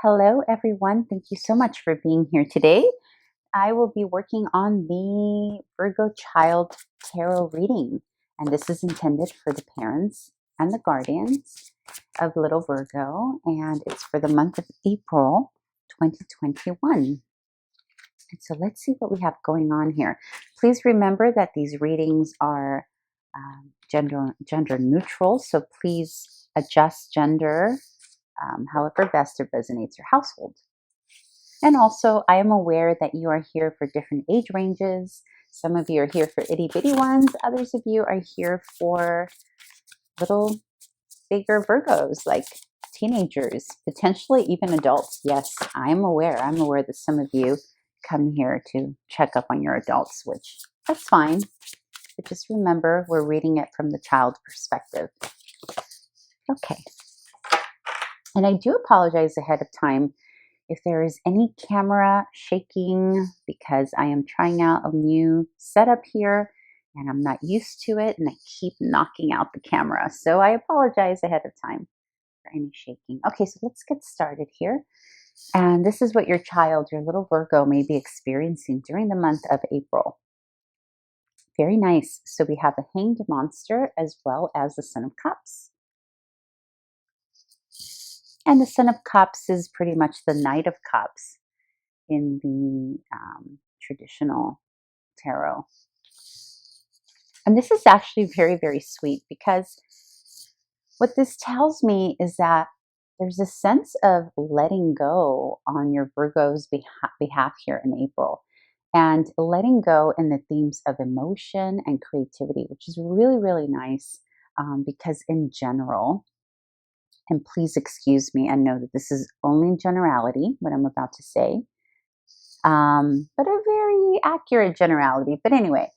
Hello, everyone. Thank you so much for being here today. I will be working on the Virgo Child Tarot reading, and this is intended for the parents and the guardians of little Virgo, and it's for the month of April 2021. And so let's see what we have going on here. Please remember that these readings are gender neutral, so please adjust gender however best it resonates your household. And also, I am aware that you are here for different age ranges. Some of you are here for itty bitty ones. Others of you are here for little bigger Virgos, like teenagers, potentially even adults. Yes, I'm aware. I'm aware that some of you come here to check up on your adults, which that's fine. But just remember, we're reading it from the child perspective. Okay. And I do apologize ahead of time if there is any camera shaking, because I am trying out a new setup here and I'm not used to it and I keep knocking out the camera. So I apologize ahead of time for any shaking. Okay, so let's get started here. And this is what your child, your little Virgo, may be experiencing during the month of April. Very nice. So we have the Hanged Monster as well as the Son of Cups. And the Son of Cups is pretty much the Knight of Cups in the traditional tarot. And this is actually very, very sweet, because what this tells me is that there's a sense of letting go on your Virgo's behalf here in April, and letting go in the themes of emotion and creativity, which is really, really nice, because in general, and please excuse me and know that this is only generality, what I'm about to say, but a very accurate generality. But anyway,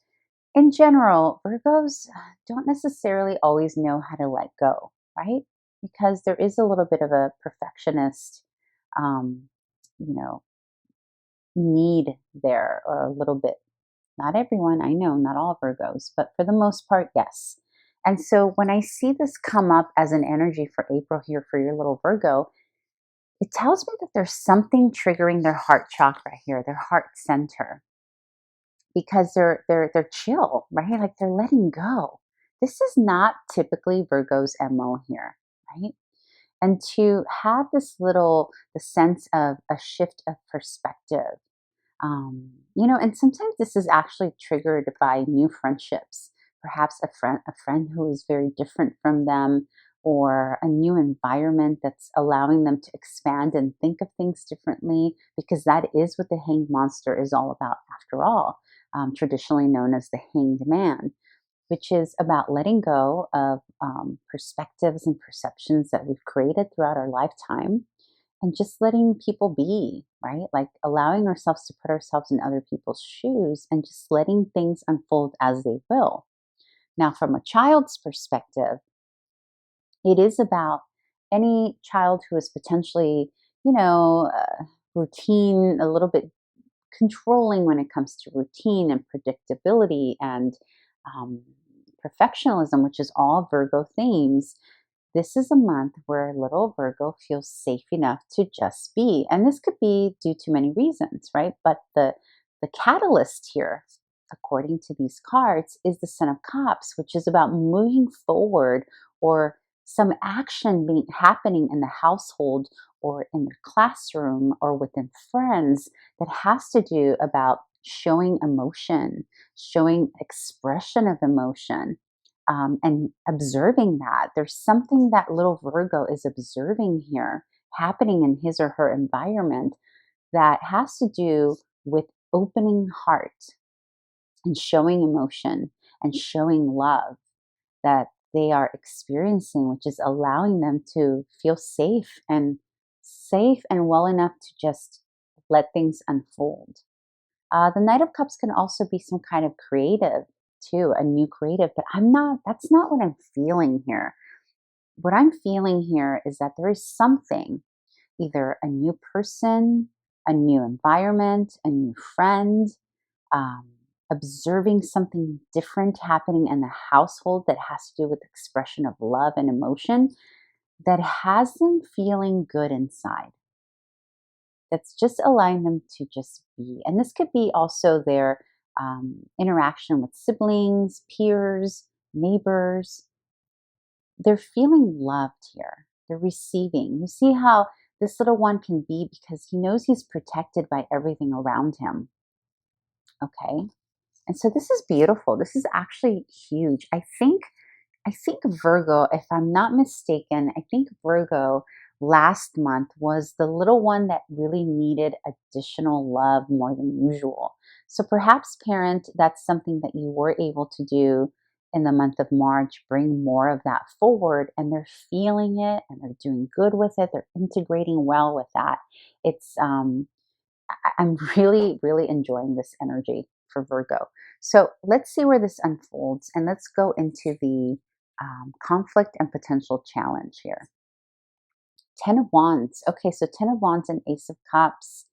in general, Virgos don't necessarily always know how to let go, right? Because there is a little bit of a perfectionist, um, you know, need there, or a little bit. Not everyone, I know, not all Virgos, but for the most part, yes. And so when I see this come up as an energy for April here for your little Virgo, it tells me that there's something triggering their heart chakra here, their heart center, because they're chill, right? Like they're letting go. This is not typically Virgo's MO here, right? And to have the sense of a shift of perspective, and sometimes this is actually triggered by new friendships, perhaps a friend who is very different from them, or a new environment that's allowing them to expand and think of things differently, because that is what the Hanged Monster is all about after all, traditionally known as the Hanged Man, which is about letting go of perspectives and perceptions that we've created throughout our lifetime, and just letting people be, right? Like allowing ourselves to put ourselves in other people's shoes and just letting things unfold as they will. Now, from a child's perspective, it is about any child who is potentially, routine, a little bit controlling when it comes to routine and predictability and um, perfectionism, which is all Virgo themes. This is a month where little Virgo feels safe enough to just be. And this could be due to many reasons, right? But the catalyst here, according to these cards, is the Son of Cups, which is about moving forward, or some action happening in the household or in the classroom or within friends, that has to do about showing emotion, showing expression of emotion, and observing that. There's something that little Virgo is observing here happening in his or her environment that has to do with opening heart and showing emotion and showing love that they are experiencing, which is allowing them to feel safe and well enough to just let things unfold. The Knight of Cups can also be some kind of creative too, a new creative, but that's not what I'm feeling here. What I'm feeling here is that there is something, either a new person, a new environment, a new friend, um, observing something different happening in the household that has to do with expression of love and emotion, that has them feeling good inside. that's just allowing them to just be. And this could be also their interaction with siblings, peers, neighbors. They're feeling loved here. They're receiving. You see how this little one can be because he knows he's protected by everything around him. Okay. And so this is beautiful. This is actually huge. I think Virgo, if I'm not mistaken, I think Virgo last month was the little one that really needed additional love more than usual. So perhaps, parent, that's something that you were able to do in the month of March, bring more of that forward, and they're feeling it and they're doing good with it. They're integrating well with that. I'm really, really enjoying this energy for Virgo. So let's see where this unfolds and let's go into the conflict and potential challenge here. 10 of Wands. Okay, so 10 of Wands and Ace of Cups.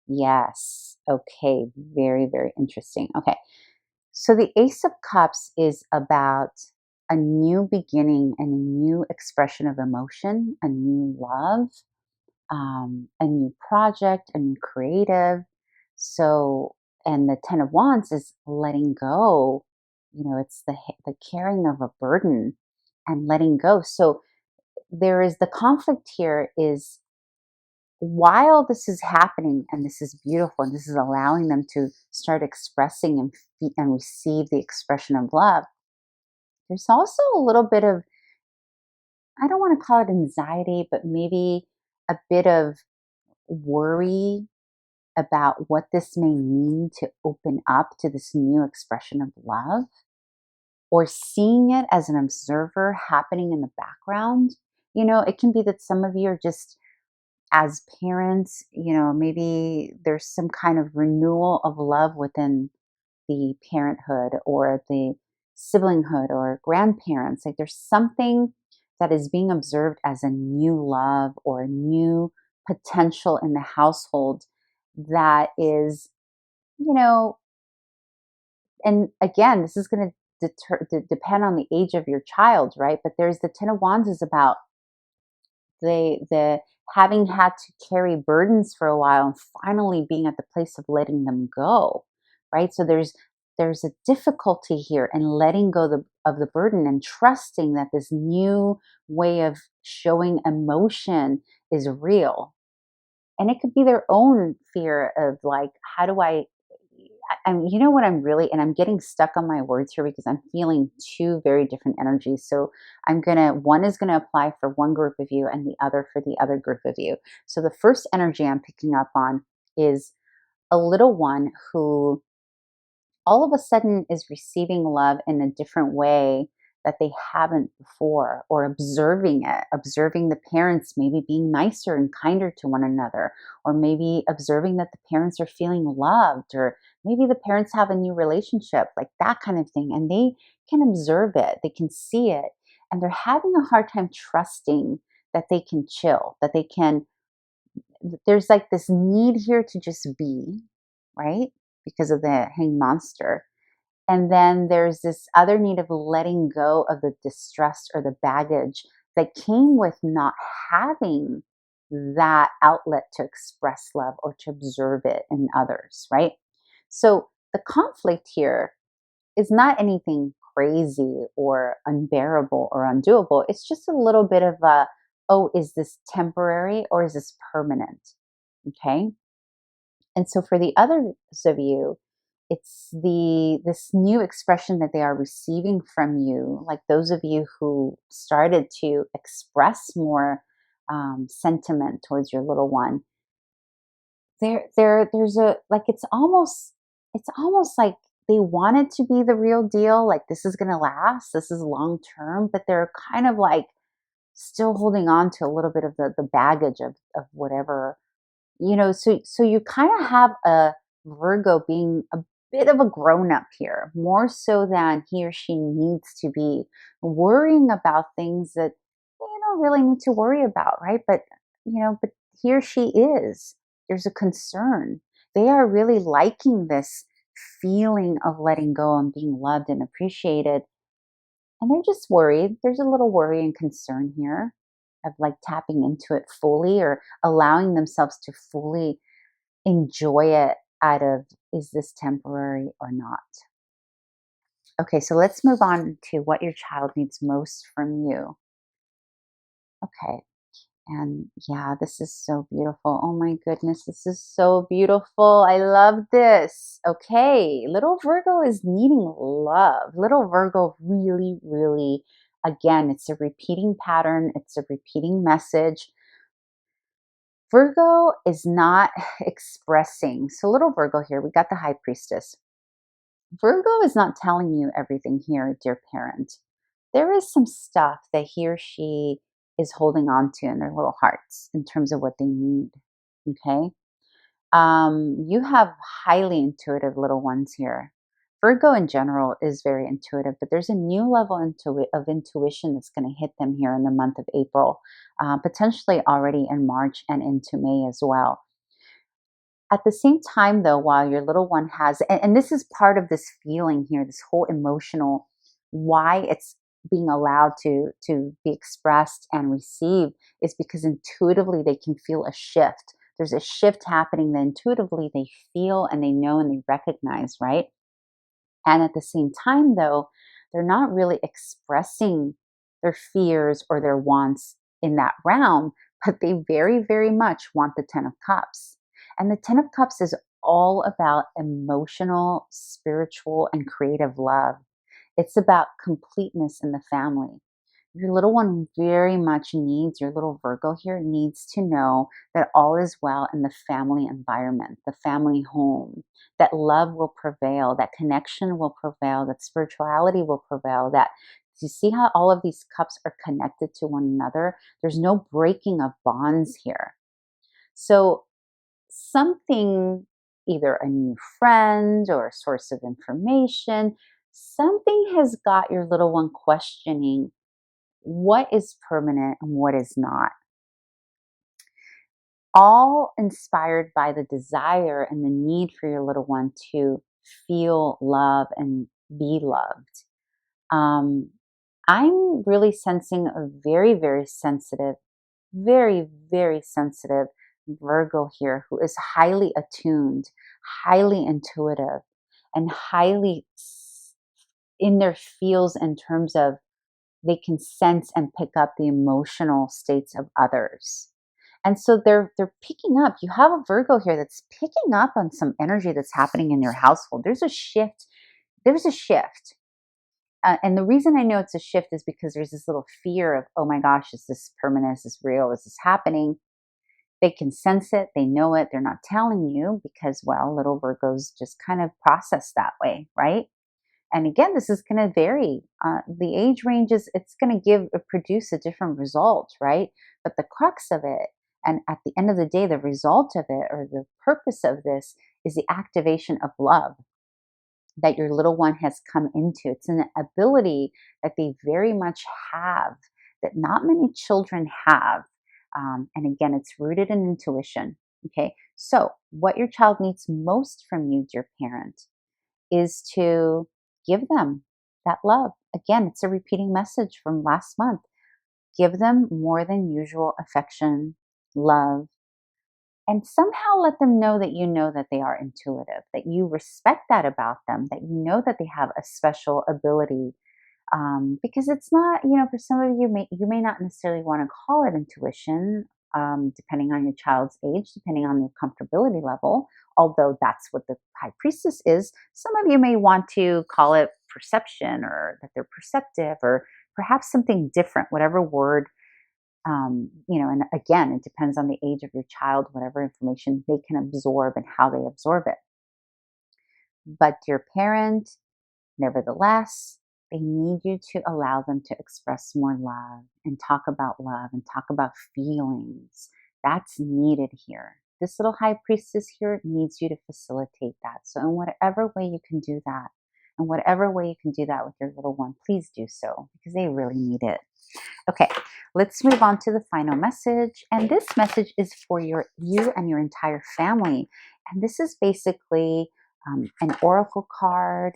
Yes. Okay, very, very interesting. Okay, so the Ace of Cups is about a new beginning and a new expression of emotion, a new love, a new project, a new creative. So, and the 10 of Wands is letting go. You know, it's the carrying of a burden and letting go. So there is the conflict here is while this is happening and this is beautiful and this is allowing them to start expressing and receive the expression of love, there's also a little bit of, I don't want to call it anxiety, but maybe a bit of worry about what this may mean to open up to this new expression of love, or seeing it as an observer happening in the background. You know, it can be that some of you are just, as parents, you know, maybe there's some kind of renewal of love within the parenthood or the siblinghood or grandparents. Like there's something that is being observed as a new love or a new potential in the household that is, you know, and again, this is going to depend on the age of your child, right? But there's the 10 of Wands is about the having had to carry burdens for a while and finally being at the place of letting them go, right? So there's a difficulty here in letting go of the burden and trusting that this new way of showing emotion is real. And it could be their own fear of like, how do you know what I'm really, and I'm getting stuck on my words here because I'm feeling two very different energies. So one is gonna apply for one group of you and the other for the other group of you. So the first energy I'm picking up on is a little one who all of a sudden is receiving love in a different way that they haven't before, or observing the parents maybe being nicer and kinder to one another, or maybe observing that the parents are feeling loved, or maybe the parents have a new relationship, like that kind of thing. And they can observe it, they can see it, and they're having a hard time trusting that they can chill, there's like this need here to just be, right? Because of the hanged monster. And then there's this other need of letting go of the distress or the baggage that came with not having that outlet to express love or to observe it in others, right? So the conflict here is not anything crazy or unbearable or undoable. It's just a little bit of a, oh, is this temporary or is this permanent? Okay. And so for the others of you, it's this new expression that they are receiving from you, like those of you who started to express more sentiment towards your little one. There's a like it's almost like they want it to be the real deal, like this is going to last, this is long term, but they're kind of like still holding on to a little bit of the baggage of whatever, you know. So you kind of have a Virgo being a bit of a grown up here, more so than he or she needs to be, worrying about things that they don't really need to worry about, right? But he or she is. There's a concern. They are really liking this feeling of letting go and being loved and appreciated. And they're just worried. There's a little worry and concern here. of like tapping into it fully or allowing themselves to fully enjoy it out of, is this temporary or not? Okay, so let's move on to what your child needs most from you. Okay. And yeah, this is so beautiful. Oh my goodness, this is so beautiful. I love this. Okay, little Virgo is needing love. Little Virgo really, really, again, it's a repeating pattern, it's a repeating message. Virgo is not expressing. So, little Virgo here, we got the High Priestess. Virgo is not telling you everything here, dear parent. There is some stuff that he or she is holding on to in their little hearts in terms of what they need. Okay. You have highly intuitive little ones here. Virgo in general is very intuitive, but there's a new level of intuition that's going to hit them here in the month of April, potentially already in March and into May as well. At the same time, though, while your little one has, and this is part of this feeling here, this whole emotional, why it's being allowed to be expressed and received is because intuitively they can feel a shift. There's a shift happening that intuitively they feel and they know and they recognize, right? And at the same time, though, they're not really expressing their fears or their wants in that realm, but they very, very much want the Ten of Cups. And the Ten of Cups is all about emotional, spiritual, and creative love. It's about completeness in the family. Your little one very much needs, your little Virgo here needs to know that all is well in the family environment, the family home, that love will prevail, that connection will prevail, that spirituality will prevail, that you see how all of these cups are connected to one another? There's no breaking of bonds here. So something, either a new friend or a source of information, something has got your little one questioning what is permanent and what is not. All inspired by the desire and the need for your little one to feel love and be loved. I'm really sensing a very, very sensitive, very, very sensitive Virgo here who is highly attuned, highly intuitive, and highly in their feels in terms of they can sense and pick up the emotional states of others. And so they're picking up. You have a Virgo here that's picking up on some energy that's happening in your household. There's a shift. There's a shift. And the reason I know it's a shift is because there's this little fear of, oh my gosh, is this permanent? Is this real? Is this happening? They can sense it. They know it. They're not telling you because, well, little Virgos just kind of process that way, right? And again, this is going to vary. The age ranges, it's going to produce a different result, right? But the crux of it, and at the end of the day, the result of it or the purpose of this is the activation of love that your little one has come into. It's an ability that they very much have that not many children have. And again, it's rooted in intuition. Okay. So, what your child needs most from you, dear parent, is to give them that love. Again, it's a repeating message from last month. Give them more than usual affection, love, and somehow let them know that you know that they are intuitive, that you respect that about them, that you know that they have a special ability. Because it's not, for some of you, you may not necessarily want to call it intuition, depending on your child's age, depending on their comfortability level, although that's what the High Priestess is. Some of you may want to call it perception or that they're perceptive or perhaps something different, whatever word, and again, it depends on the age of your child, whatever information they can absorb and how they absorb it. But your parent, nevertheless, they need you to allow them to express more love and talk about love and talk about feelings. That's needed here. This little High Priestess here needs you to facilitate that. So in whatever way you can do that, and whatever way you can do that with your little one, please do so because they really need it. Okay, let's move on to the final message. And this message is for you and your entire family. And this is basically an oracle card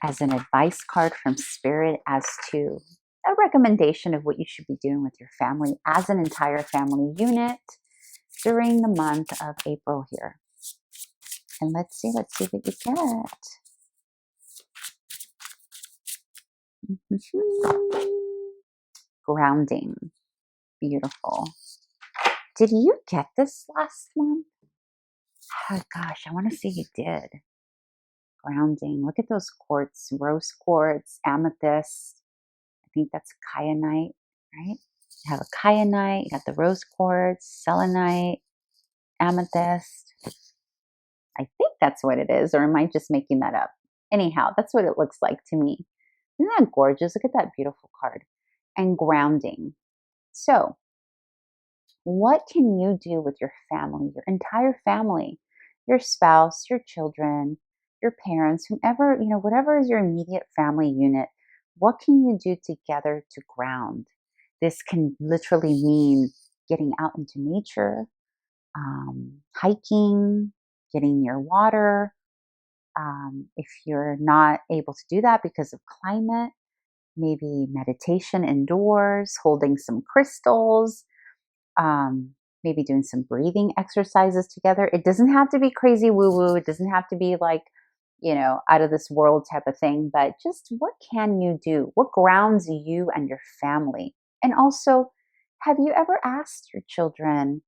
as an advice card from Spirit as to a recommendation of what you should be doing with your family as an entire family unit during the month of April here. And let's see what you get. Grounding. Beautiful. Did you get this last month? Oh gosh, I want to say you did. Grounding. Look at those quartz, rose quartz, amethyst. I think that's kyanite, right? You have a kyanite, you got the rose quartz, selenite, amethyst. I think that's what it is, or am I just making that up? Anyhow, that's what it looks like to me. Isn't that gorgeous? Look at that beautiful card. And grounding. So, what can you do with your family, your entire family, your spouse, your children, your parents, whomever, whatever is your immediate family unit? What can you do together to ground? This can literally mean getting out into nature, hiking, getting near water. If you're not able to do that because of climate, maybe meditation indoors, holding some crystals, maybe doing some breathing exercises together. It doesn't have to be crazy woo-woo. It doesn't have to be like, out of this world type of thing, but just what can you do? What grounds you and your family? And also, have you ever asked your children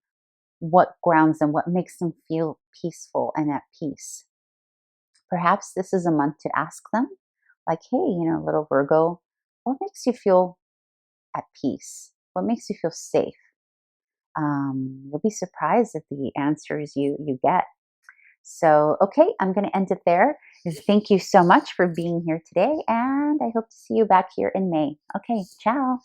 what grounds them, what makes them feel peaceful and at peace? Perhaps this is a month to ask them, like, hey, little Virgo, what makes you feel at peace? What makes you feel safe? You'll be surprised at the answers you get. So, okay, I'm going to end it there. Thank you so much for being here today, and I hope to see you back here in May. Okay, ciao.